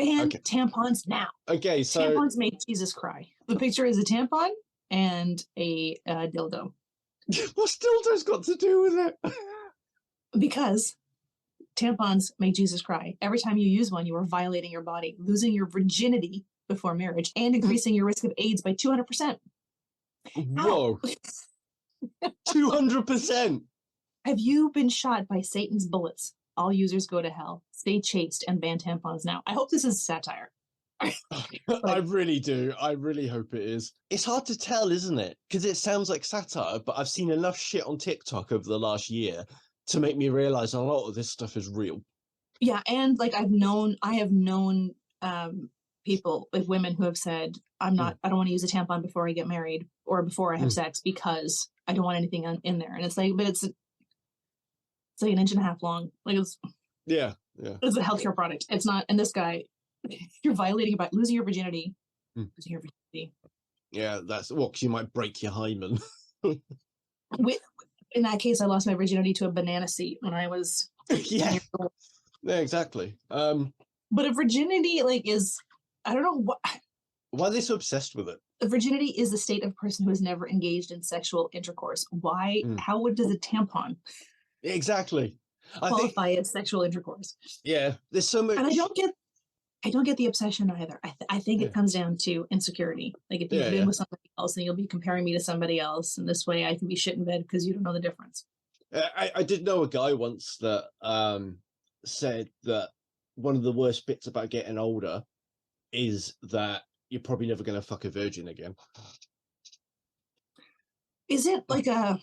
Ban Okay. tampons now. Okay, so tampons make Jesus cry. The picture is a tampon and a dildo. what's dildos got to do with it? Because tampons make Jesus cry. Every time you use one, you are violating your body, losing your virginity before marriage, and increasing your risk of AIDS by 200%. Whoa. 200%. Have you been shot by Satan's bullets? All users go to hell. Stay chaste and ban tampons now. I hope this is satire. I really do. I really hope it is. It's hard to tell, isn't it? Because it sounds like satire, but I've seen enough shit on TikTok over the last year to make me realize a lot of this stuff is real. Yeah, and like I have known people, like women who have said, I don't want to use a tampon before I get married or before I have sex because I don't want anything in there. And it's like, but it's like an inch and a half long. Like it's yeah. It's a healthcare product. It's not. And this guy, you're violating about losing your virginity. Losing your virginity. Yeah, that's because you might break your hymen. In that case, I lost my virginity to a banana seat when I was 10 years old. Yeah, exactly. But a virginity, like, is, I don't know why are they so obsessed with it? A virginity is the state of a person who has never engaged in sexual intercourse. Why? How does a tampon exactly qualify as sexual intercourse? Yeah, there's so much, and I don't get the obsession either. I think it comes down to insecurity. Like if you've been with somebody else, then you'll be comparing me to somebody else, and this way I can be shit in bed because you don't know the difference. I did know a guy once that said that one of the worst bits about getting older is that you're probably never going to fuck a virgin again. Is it like a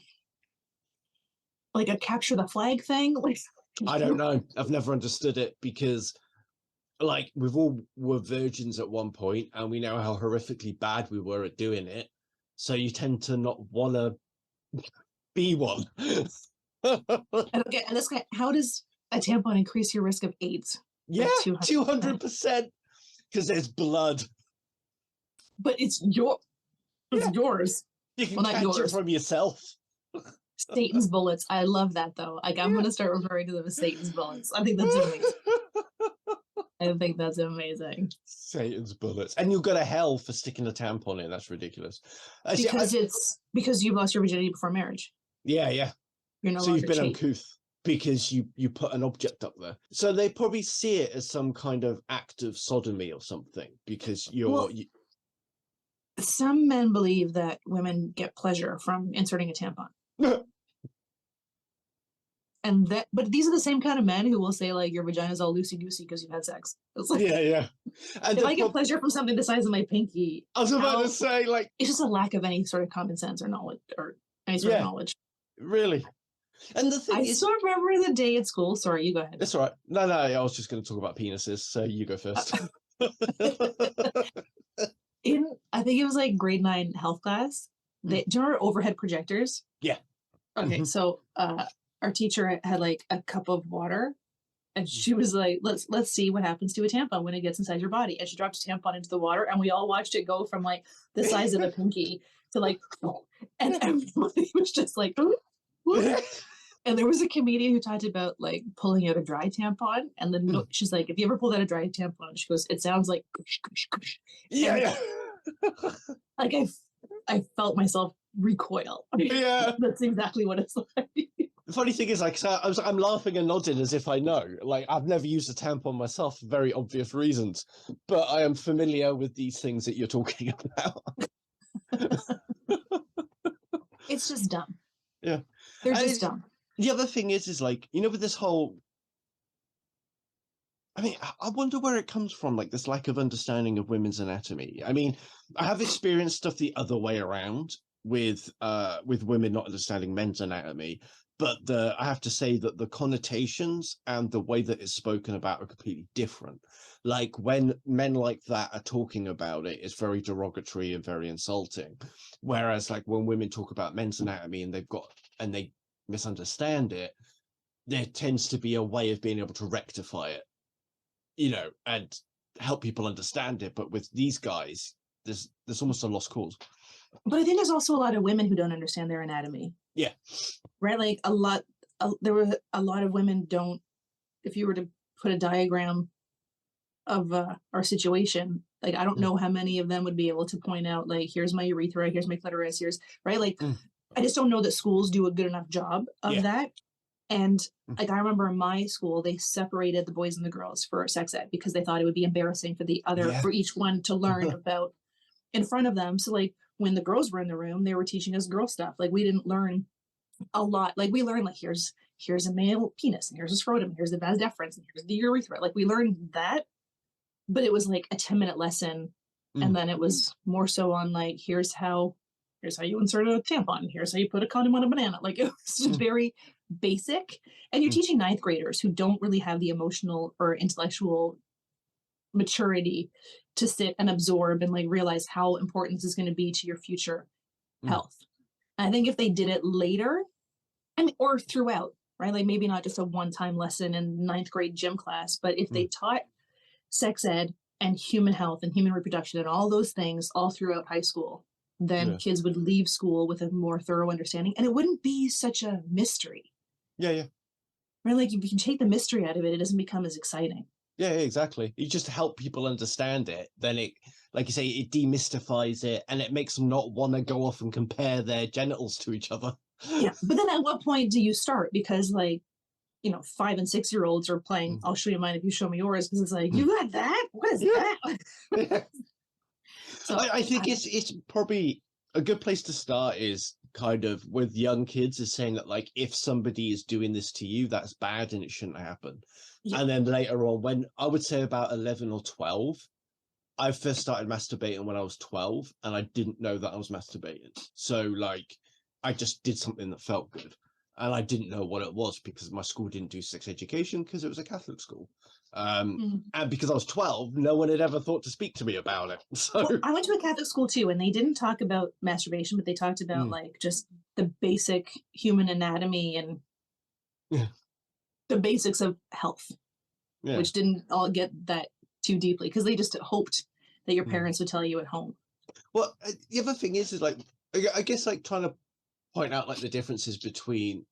capture the flag thing? Like, I don't know. I've never understood it because, like, we've all were virgins at one point, and we know how horrifically bad we were at doing it. So you tend to not want to be one. Okay, and this guy, how does a tampon increase your risk of AIDS? Yeah, 200%. Because there's blood. But it's yours. You can catch it from yourself. Satan's bullets. I love that, though. Like, I'm going to start referring to them as Satan's bullets. I think that's amazing. Satan's bullets. And you'll go to hell for sticking a tampon in. That's ridiculous. Because you've lost your virginity before marriage. Yeah. You're no so you've been chaste. uncouth because you put an object up there. So they probably see it as some kind of act of sodomy or something because some men believe that women get pleasure from inserting a tampon. But these are the same kind of men who will say, like, your vagina's all loosey-goosey because you've had sex. It's like, yeah. And if I get pleasure from something the size of my pinky, I was about to say, like, it's just a lack of any sort of common sense or knowledge or any sort of knowledge. Really. And the thing I still remember the day at school. Sorry, you go ahead. That's all right. No, I was just going to talk about penises, so you go first. I think it was like grade 9 health class. Do you remember overhead projectors? Yeah. Okay, so our teacher had like a cup of water, and she was like, "Let's see what happens to a tampon when it gets inside your body." And she dropped a tampon into the water, and we all watched it go from like the size of a pinky to like, and everybody was just like, and there was a comedian who talked about like pulling out a dry tampon, and then she's like, "If you ever pulled out a dry tampon," she goes, "It sounds like kush, kush, kush." Yeah. Like I felt myself recoil. Yeah, that's exactly what it's like. The funny thing is, like, I'm laughing and nodding as if I know. Like, I've never used a tampon myself for very obvious reasons, but I am familiar with these things that you're talking about. It's just dumb. Yeah, they're just dumb. The other thing is like, you know, with this whole, I mean, I wonder where it comes from, like this lack of understanding of women's anatomy. I mean, I have experienced stuff the other way around with women not understanding men's anatomy, but I have to say that the connotations and the way that it's spoken about are completely different. Like when men like that are talking about it, it's very derogatory and very insulting. Whereas like when women talk about men's anatomy and they misunderstand it, there tends to be a way of being able to rectify it, you know, and help people understand it. But with these guys, there's almost a lost cause. But I think there's also a lot of women who don't understand their anatomy. Yeah. Right? Like there were a lot of women don't, if you were to put a diagram our situation, like, I don't Mm, know how many of them would be able to point out, like, here's my urethra, here's my clitoris, here's right? Like, mm, I just don't know that schools do a good enough job of yeah. that. And Mm, like I remember in my school, they separated the boys and the girls for sex ed because they thought it would be embarrassing for the other yeah. for each one to learn about in front of them. So like when the girls were in the room, they were teaching us girl stuff. Like we didn't learn a lot. Like we learned like here's a male penis and here's a scrotum, here's the vas deferens, and here's the urethra. Like we learned that, but it was like a 10-minute lesson. And Mm, then it was more so on like here's how you insert a tampon, here's how you put a condom on a banana. Like it was just mm, very basic. And you're mm, teaching ninth graders who don't really have the emotional or intellectual maturity to sit and absorb and like realize how important this is going to be to your future mm, health. I think if they did it later and or throughout, right? Like maybe not just a one-time lesson in ninth grade gym class, but if they mm, taught sex ed and human health and human reproduction and all those things all throughout high school, then yeah. kids would leave school with a more thorough understanding and it wouldn't be such a mystery. Yeah, yeah. Right? Like if you can take the mystery out of it, it doesn't become as exciting. Yeah, yeah, exactly. You just help people understand it. Then it, like you say, it demystifies it and it makes them not want to go off and compare their genitals to each other. Yeah. But then at what point do you start? Because like, 5 and 6 year olds are playing, Mm, I'll show you mine if you show me yours. Because it's like, you mm. got that? What is Yeah. that? Yeah. So I think I, it's probably a good place to start is kind of with young kids is saying that like if somebody is doing this to you, that's bad and it shouldn't happen. yeah. And then later on, when I would say about 11 or 12, I first started masturbating when I was 12 and I didn't know that I was masturbating. So like I just did something that felt good. And I didn't know what it was because my school didn't do sex education because it was a Catholic school. Mhm. And because I was 12, no one had ever thought to speak to me about it. So Well, I went to a Catholic school too, and they didn't talk about masturbation, but they talked about mm, like just the basic human anatomy and yeah, the basics of health, yeah. which didn't all get that too deeply because they just hoped that your Mm. parents would tell you at home. Well, the other thing is like, I guess like trying to point out like the differences between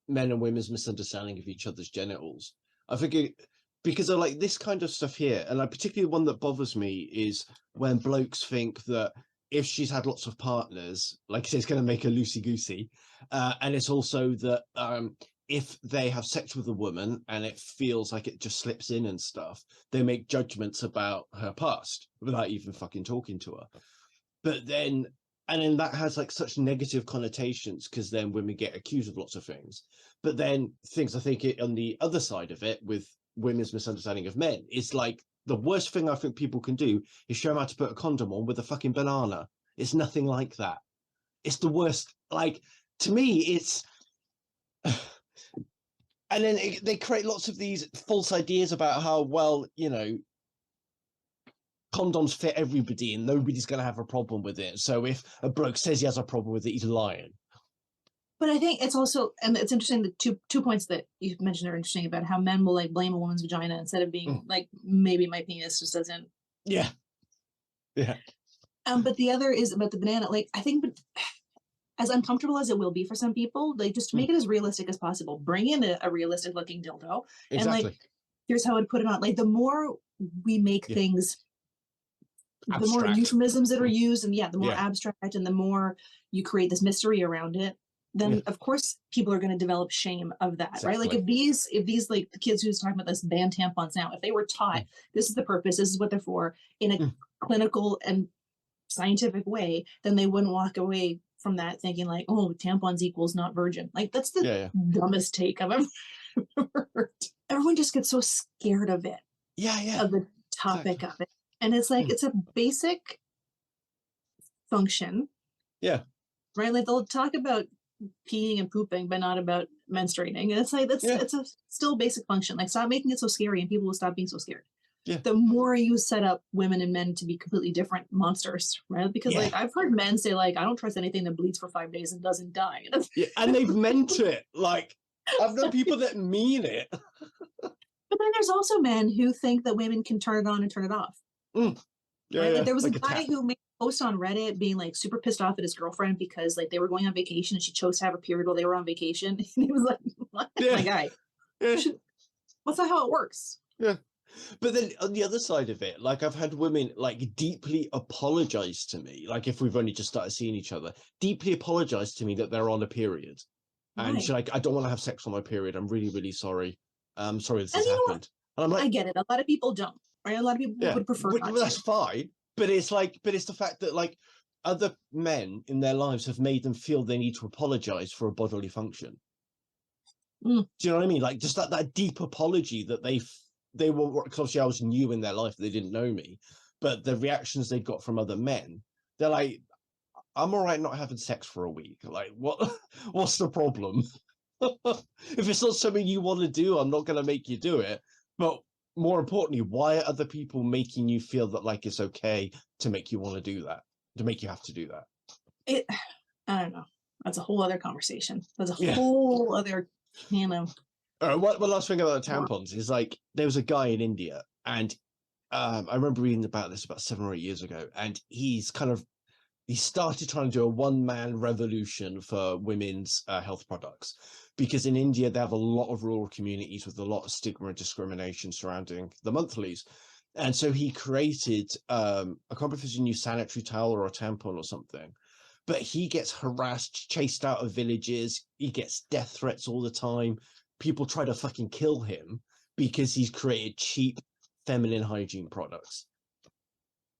men and women's misunderstanding of each other's genitals. I think because of like this kind of stuff here, and like particularly one that bothers me is when blokes think that if she's had lots of partners, like I say, it's going to make her loosey goosey, and it's also that if they have sex with a woman and it feels like it just slips in and stuff, they make judgments about her past without even fucking talking to her. But then and then that has like such negative connotations because then women get accused of lots of things. But then things I think on the other side of it with women's misunderstanding of men is like the worst thing I think people can do is show them how to put a condom on with a fucking banana. It's nothing like that. It's the worst. Like to me, it's and then they create lots of these false ideas about how well condoms fit everybody and nobody's going to have a problem with it. So if a bloke says he has a problem with it, he's lying. But I think it's also, and it's interesting, the two points that you mentioned are interesting about how men will like blame a woman's vagina instead of being Mm. like, maybe my penis just doesn't. Yeah. Yeah. But the other is about the banana. Like, I think as uncomfortable as it will be for some people, like just to Mm. make it as realistic as possible, bring in a realistic looking dildo and like, Exactly. here's how I'd put it on. Like, the more we make Yeah. things, the more Abstract. euphemisms that are Mm. used, and yeah, the more Yeah. abstract and the more you create this mystery around it, Yeah. then of course people are going to develop shame of that, right? Like Exactly. if these like the kids who's talking about this ban tampons now, if they were taught Mm. this is the purpose, this is what they're for in a Mm. clinical and scientific way, then they wouldn't walk away from that thinking like, oh, tampons equals not virgin. Like that's the Yeah. Yeah. dumbest take I've ever heard. Everyone just gets so scared of it, Yeah. Yeah. of the topic Exactly. of it. And it's like Mm. it's a basic function, Yeah. right? Like they'll talk about peeing and pooping, but not about menstruating. And it's like Yeah. it's a still basic function. Like stop making it so scary, and people will stop being so scared. Yeah. The more you set up women and men to be completely different monsters, right? Because Yeah. like I've heard men say like, I don't trust anything that bleeds for 5 days and doesn't die. Yeah. And they've meant it. Like I've known people that mean it. But then there's also men who think that women can turn it on and turn it off. Mm. Yeah. Right? Yeah. Like there was Like a a guy tap. who made a post on Reddit being like super pissed off at his girlfriend because like they were going on vacation and she chose to have a period while they were on vacation. And he was like, what? Yeah. My guy, Yeah. that's not how it works. Yeah. But then on the other side of it, like I've had women like deeply apologize to me, like if we've only just started seeing each other, deeply apologize to me that they're on a period. And she's Right. like, I don't want to have sex on my period. I'm really, really sorry. I'm sorry this And has you know what? happened. And I'm I like, get it. A lot of people don't, right? A lot of people yeah, would prefer not that's to. fine. But it's like, but it's the fact that like other men in their lives have made them feel they need to apologize for a bodily function. Mm. Do you know what I mean? Like just that deep apology that they were, because obviously I was new in their life, they didn't know me, but the reactions they got from other men, they're like, I'm all right not having sex for a week. Like, what? What's the problem? If it's not something you want to do, I'm not going to make you do it. But more importantly, why are other people making you feel that like it's okay to make you want to do that, to make you have to do that? It I don't know. That's a whole other conversation. That's a Yeah. whole other can of One last thing about the worms. tampons is like there was a guy in India, and I remember reading about this about 7 or 8 years ago, and he started trying to do a one-man revolution for women's health products, because in India they have a lot of rural communities with a lot of stigma and discrimination surrounding the monthlies. And so he created, I can't remember if it's a new sanitary towel or a tampon or something, but he gets harassed, chased out of villages. He gets death threats all the time. People try to fucking kill him because he's created cheap feminine hygiene products.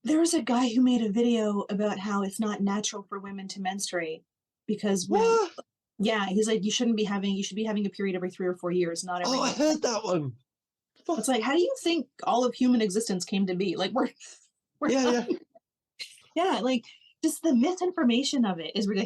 There was a guy who made a video about how it's not natural for women to menstruate because when What? yeah, he's like, you should be having a period every 3 or 4 years, not every Oh, I month. heard that one. It's like, how do you think all of human existence came to be? Like we're Yeah, not yeah. yeah, like just the misinformation of it is ridiculous.